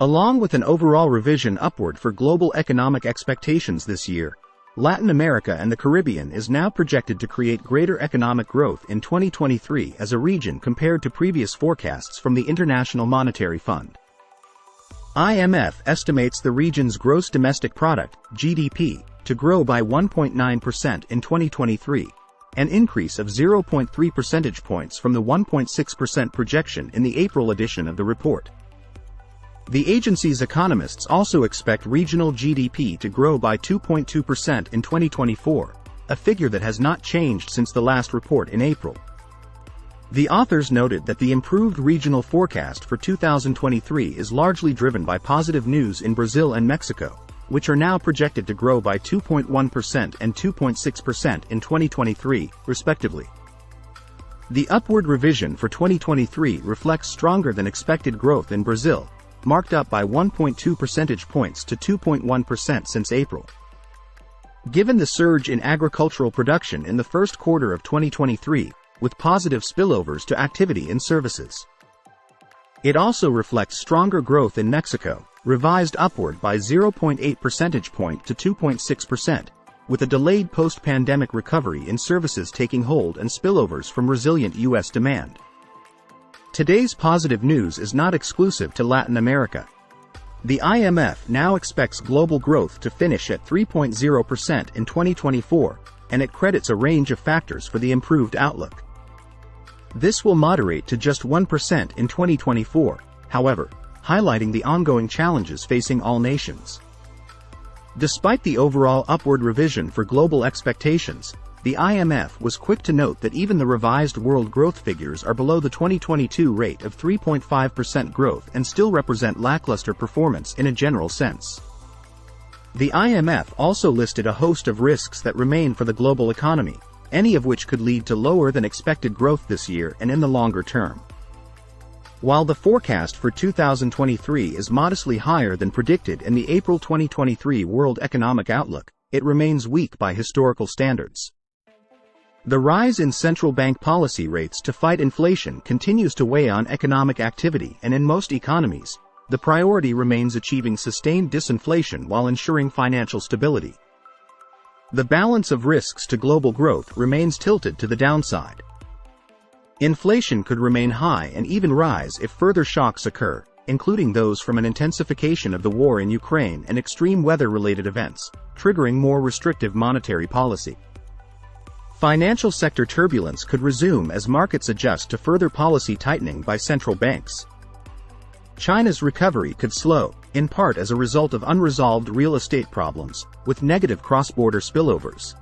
Along with an overall revision upward for global economic expectations this year, Latin America and the Caribbean is now projected to create greater economic growth in 2023 as a region compared to previous forecasts from the International Monetary Fund. IMF estimates the region's gross domestic product, GDP, to grow by 1.9% in 2023, an increase of 0.3 percentage points from the 1.6% projection in the April edition of the report. The agency's economists also expect regional GDP to grow by 2.2% in 2024, a figure that has not changed since the last report in April. The authors noted that the improved regional forecast for 2023 is largely driven by positive news in Brazil and Mexico, which are now projected to grow by 2.1% and 2.6% in 2023, respectively. The upward revision for 2023 reflects stronger than expected growth in Brazil, marked up by 1.2 percentage points to 2.1% since April. Given the surge in agricultural production in the first quarter of 2023, with positive spillovers to activity in services. It also reflects stronger growth in Mexico, revised upward by 0.8 percentage point to 2.6%, with a delayed post-pandemic recovery in services taking hold and spillovers from resilient U.S. demand. Today's positive news is not exclusive to Latin America. The IMF now expects global growth to finish at 3.0% in 2024, and it credits a range of factors for the improved outlook. This will moderate to just 1% in 2024, however, highlighting the ongoing challenges facing all nations. Despite the overall upward revision for global expectations, the IMF was quick to note that even the revised world growth figures are below the 2022 rate of 3.5% growth and still represent lackluster performance in a general sense. The IMF also listed a host of risks that remain for the global economy, any of which could lead to lower than expected growth this year and in the longer term. While the forecast for 2023 is modestly higher than predicted in the April 2023 World Economic Outlook, it remains weak by historical standards. The rise in central bank policy rates to fight inflation continues to weigh on economic activity, and in most economies, the priority remains achieving sustained disinflation while ensuring financial stability. The balance of risks to global growth remains tilted to the downside. Inflation could remain high and even rise if further shocks occur, including those from an intensification of the war in Ukraine and extreme weather-related events, triggering more restrictive monetary policy. Financial sector turbulence could resume as markets adjust to further policy tightening by central banks. China's recovery could slow, in part as a result of unresolved real estate problems, with negative cross-border spillovers.